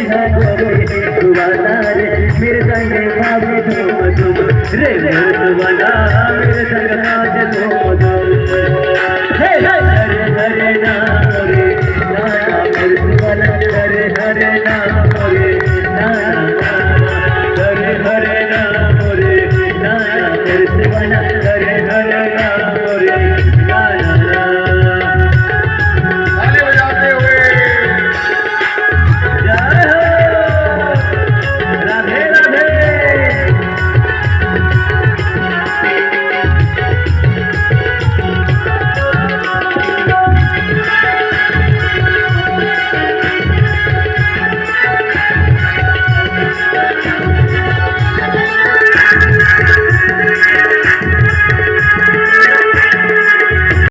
सुवाला रे मेरे संग भाभी धूम धूम रे सुवाला मेरे संग नाच धूम धूम हे हरे हरे नाम रे नाम सुवाला हरे हरे नाम